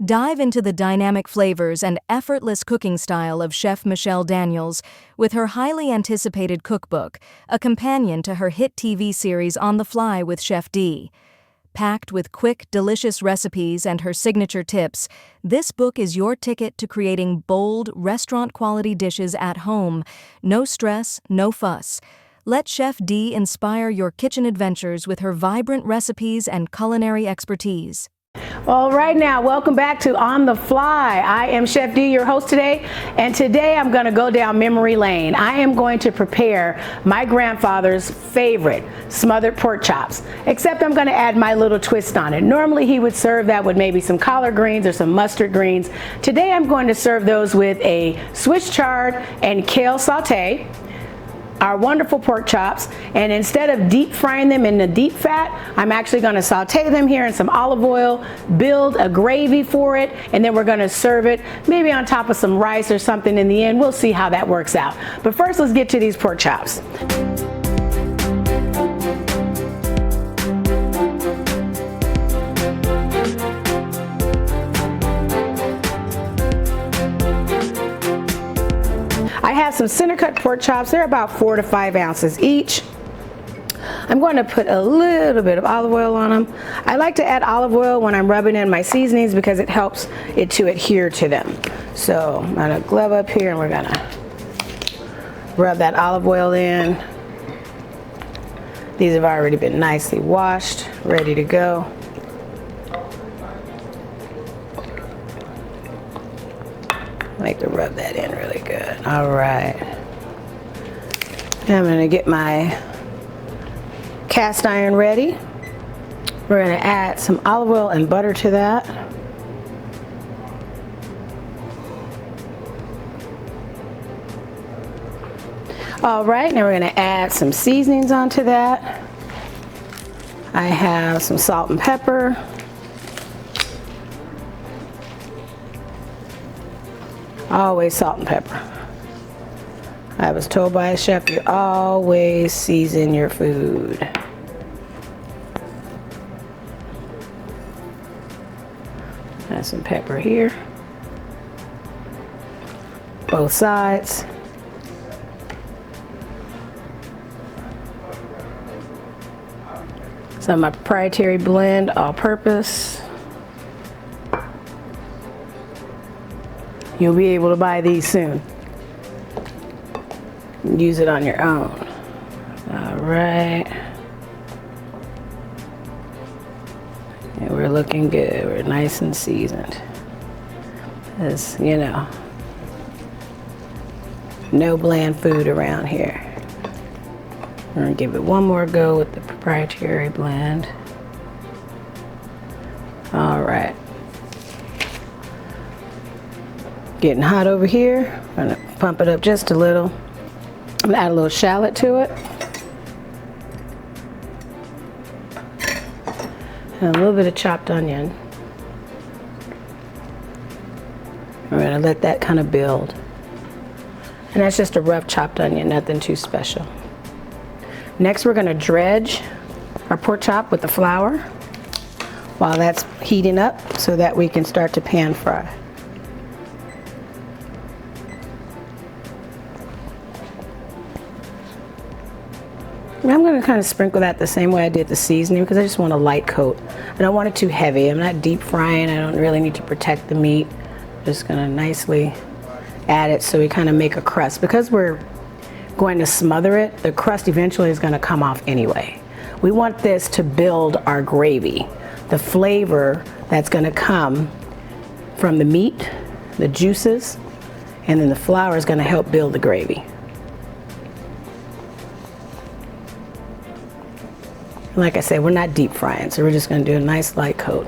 Dive into the dynamic flavors and effortless cooking style of Chef Michelle Daniels with her highly anticipated cookbook, a companion to her hit TV series On the Fly with Chef D. Packed with quick, delicious recipes and her signature tips, this book is your ticket to creating bold, restaurant-quality dishes at home. No stress, no fuss. Let Chef D inspire your kitchen adventures with her vibrant recipes and culinary expertise. All right, now welcome back to On the Fly. I am Chef D, your host today, and today I'm going to go down memory lane. I am going to prepare my grandfather's favorite smothered pork chops, except I'm going to add my little twist on it. Normally he would serve that with maybe some collard greens or some mustard greens. Today I'm going to serve those with a Swiss chard and kale saute, our wonderful pork chops, and instead of deep frying them in the deep fat, I'm actually going to saute them here in some olive oil, build a gravy for it, and then we're going to serve it maybe on top of some rice or something in the end. We'll see how that works out. But first, let's get to these pork chops. I have some center cut pork chops. They're about 4 to 5 ounces each. I'm going to put a little bit of olive oil on them. I like to add olive oil when I'm rubbing in my seasonings because it helps it to adhere to them. So I'm going to glove up here and we're going to rub that olive oil in. These have already been nicely washed, ready to go. I like to rub that in really good. All right. I'm going to get my cast iron ready. We're going to add some olive oil and butter to that. All right, now we're going to add some seasonings onto that. I have some salt and pepper. Always salt and pepper. I was told by a chef, you always season your food. Add some pepper here. Both sides. Some of my proprietary blend, all purpose. You'll be able to buy these soon. Use it on your own. All right. And we're looking good. We're nice and seasoned. As you know, no bland food around here. We're gonna give it one more go with the proprietary blend. All right. Getting hot over here. I'm gonna pump it up just a little. I'm gonna add a little shallot to it. And a little bit of chopped onion. We're gonna let that kind of build. And that's just a rough chopped onion, nothing too special. Next, we're gonna dredge our pork chop with the flour while that's heating up so that we can start to pan fry. I'm going to kind of sprinkle that the same way I did the seasoning because I just want a light coat. I don't want it too heavy. I'm not deep frying. I don't really need to protect the meat. Just going to nicely add it so we kind of make a crust. Because we're going to smother it, the crust eventually is going to come off anyway. We want this to build our gravy. The flavor that's going to come from the meat, the juices, and then the flour is going to help build the gravy. Like I said, we're not deep frying, so we're just going to do a nice light coat.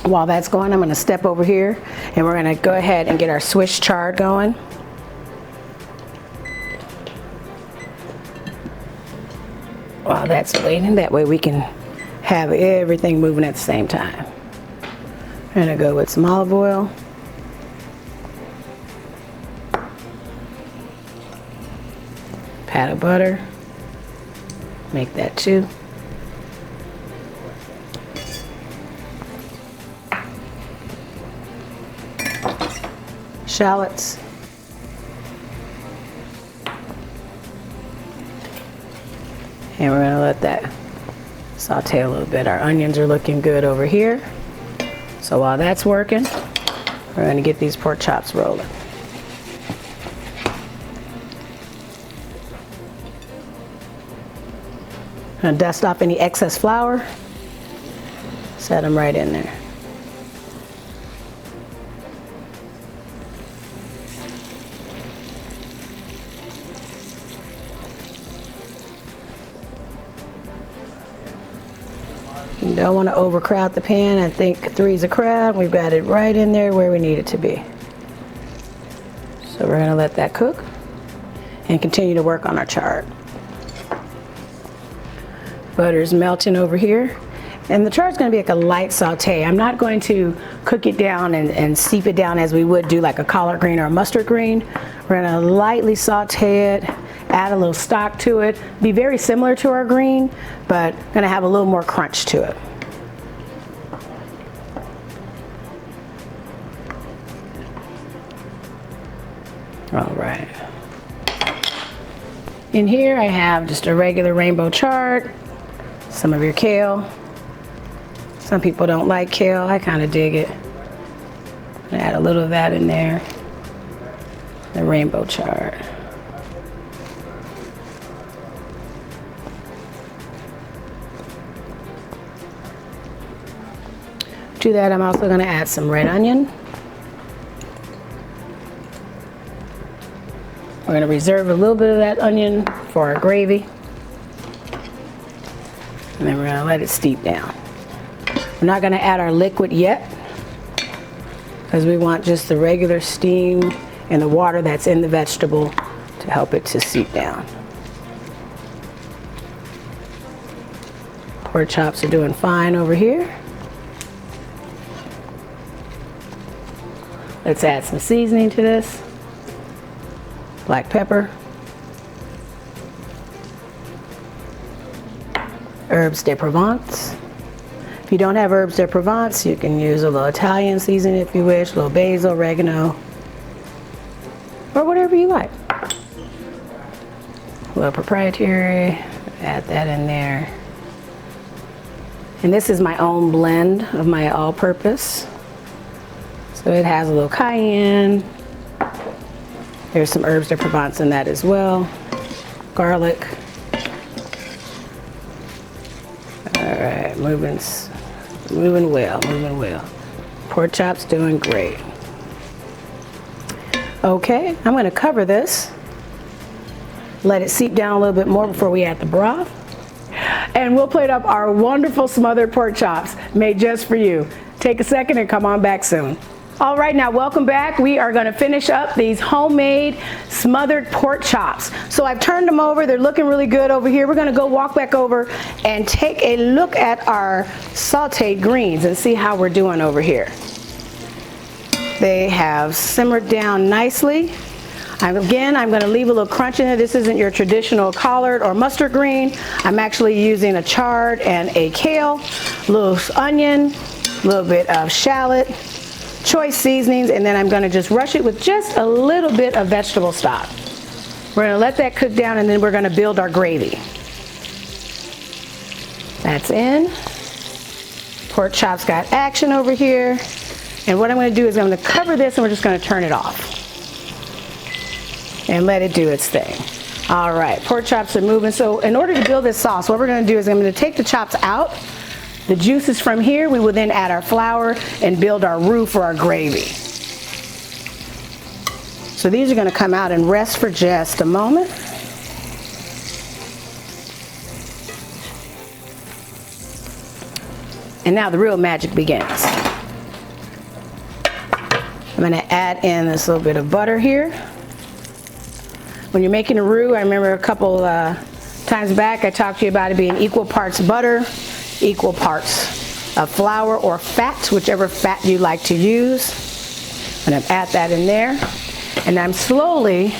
While that's going, I'm going to step over here and we're going to go ahead and get our Swiss chard going. While that's waiting, that way we can have everything moving at the same time. I'm going to go with some olive oil. Pat of butter. Make that 2. shallots. And we're gonna let that saute a little bit. Our onions are looking good over here. So while that's working, we're gonna get these pork chops rolling. Gonna dust off any excess flour. Set them right in there. You don't want to overcrowd the pan. I think 3's a crowd. We've got it right in there where we need it to be. So we're going to let that cook and continue to work on our chard. Butter's melting over here. And the chard's going to be like a light saute. I'm not going to cook it down and steep it down as we would do like a collard green or a mustard green. We're going to lightly saute it, add a little stock to it. Be very similar to our green, but going to have a little more crunch to it. All right. In here I have just a regular rainbow chard, some of your kale. Some people don't like kale. I kind of dig it. Add a little of that in there. The rainbow chard. To that, I'm also going to add some red onion. We're going to reserve a little bit of that onion for our gravy. And then we're going to let it steep down. We're not going to add our liquid yet because we want just the regular steam and the water that's in the vegetable to help it to seep down. Pork chops are doing fine over here. Let's add some seasoning to this. Black pepper. Herbs de Provence. If you don't have herbs de Provence, you can use a little Italian seasoning if you wish, a little basil, oregano, or whatever you like. A little proprietary, add that in there. And this is my own blend of my all-purpose. So it has a little cayenne. There's some herbs de Provence in that as well. Garlic. All right, moving well. Pork chops doing great. Okay, I'm going to cover this. Let it seep down a little bit more before we add the broth. And we'll plate up our wonderful smothered pork chops made just for you. Take a second and come on back soon. All right, now welcome back. We are going to finish up these homemade smothered pork chops. So I've turned them over. They're looking really good over here. We're going to go walk back over and take a look at our sauteed greens and see how we're doing over here. They have simmered down nicely. Again, I'm going to leave a little crunch in it. This isn't your traditional collard or mustard green. I'm actually using a chard and a kale, a little onion, a little bit of shallot, choice seasonings, and then I'm going to just rush it with just a little bit of vegetable stock. We're going to let that cook down and then we're going to build our gravy. That's in. Pork chops got action over here. And what I'm going to do is I'm going to cover this and we're just going to turn it off. And let it do its thing. All right, pork chops are moving. So in order to build this sauce, what we're going to do is I'm going to take the chops out. The juices from here, we will then add our flour and build our roux for our gravy. So these are going to come out and rest for just a moment. And now the real magic begins. I'm going to add in this little bit of butter here. When you're making a roux, I remember a couple times back I talked to you about it being equal parts butter, equal parts of flour or fat, whichever fat you like to use. I'm going to add that in there. And I'm slowly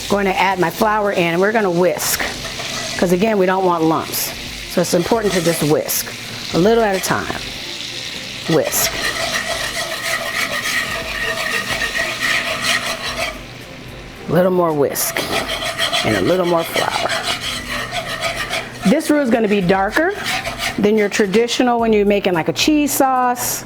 going to add my flour in, and we're going to whisk. Because again, we don't want lumps. So it's important to just whisk. A little at a time. Whisk. A little more whisk and a little more flour. This roux is going to be darker than your traditional when you're making like a cheese sauce.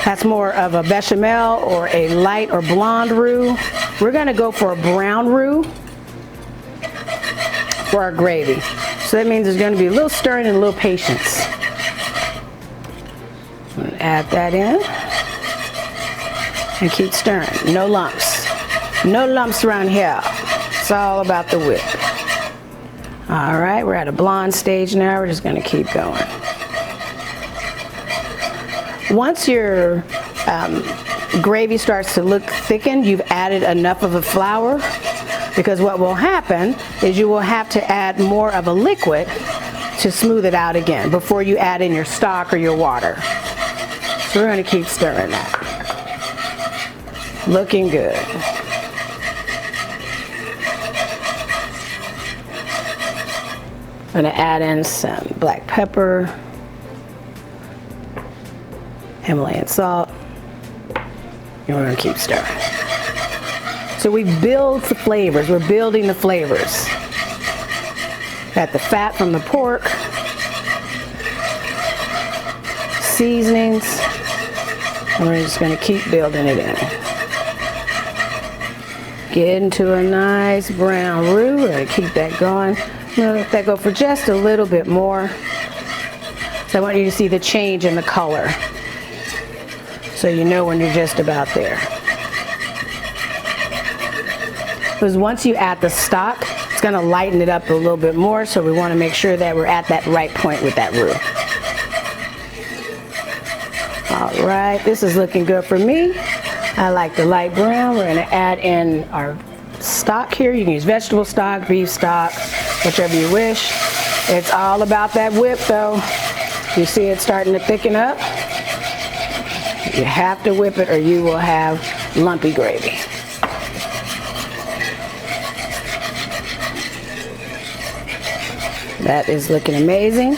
That's more of a bechamel or a light or blonde roux. We're going to go for a brown roux for our gravy. So that means there's going to be a little stirring and a little patience. I'm going to add that in and keep stirring. No lumps. No lumps around here. It's all about the whip. All right, we're at a blonde stage now. We're just going to keep going. Once your gravy starts to look thickened, you've added enough of a flour, because what will happen is you will have to add more of a liquid to smooth it out again before you add in your stock or your water. So we're going to keep stirring that. Looking good. I'm going to add in some black pepper, Himalayan salt, and we're going to keep stirring. So we build the flavors. We're building the flavors. Got the fat from the pork, seasonings, and we're just going to keep building it in. Get into a nice brown roux. We're going to keep that going. I'm going to let that go for just a little bit more. So I want you to see the change in the color, so you know when you're just about there. Because once you add the stock, it's going to lighten it up a little bit more, so we want to make sure that we're at that right point with that roux. All right, this is looking good for me. I like the light brown. We're going to add in our stock here. You can use vegetable stock, beef stock, whichever you wish. It's all about that whip though. You see it starting to thicken up? You have to whip it or you will have lumpy gravy. That is looking amazing.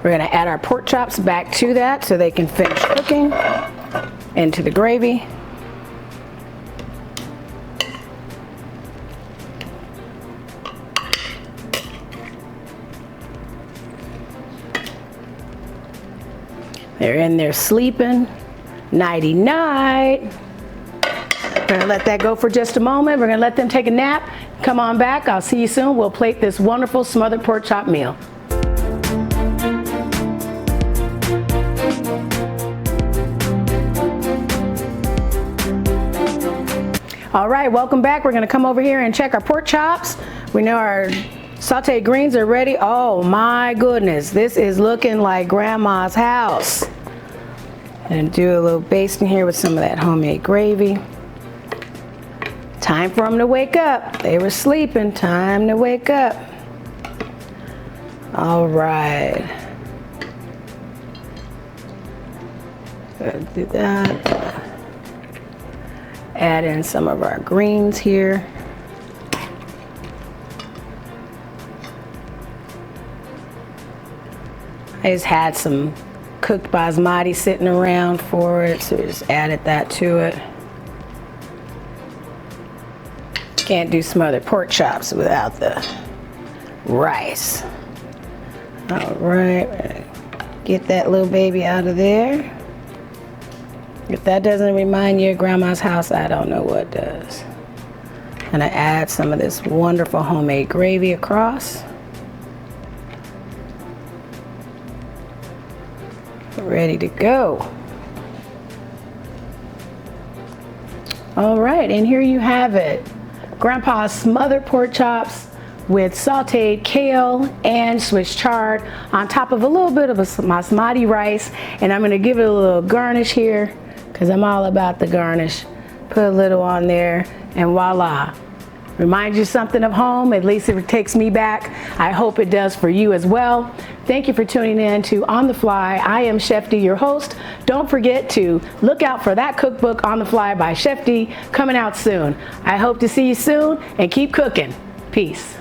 We're going to add our pork chops back to that so they can finish cooking into the gravy. They're in there sleeping. Nighty night. We're going to let that go for just a moment. We're going to let them take a nap. Come on back. I'll see you soon. We'll plate this wonderful smothered pork chop meal. All right, welcome back. We're going to come over here and check our pork chops. We know our sauteed greens are ready. Oh my goodness, this is looking like grandma's house. And do a little basting here with some of that homemade gravy. Time for them to wake up. They were sleeping. Time to wake up. All right. Gotta do that. Add in some of our greens here. I just had some cooked basmati sitting around for it, so just added that to it. Can't do smothered pork chops without the rice. All right, get that little baby out of there. If that doesn't remind you of grandma's house, I don't know what does. And I add some of this wonderful homemade gravy across. Ready to go. All right, and here you have it. Grandpa's smothered pork chops with sauteed kale and Swiss chard on top of a little bit of a basmati rice. And I'm going to give it a little garnish here because I'm all about the garnish. Put a little on there and voila. Remind you something of home, at least it takes me back. I hope it does for you as well. Thank you for tuning in to On the Fly. I am Chef D, your host. Don't forget to look out for that cookbook, On the Fly by Chef D, coming out soon. I hope to see you soon and keep cooking. Peace.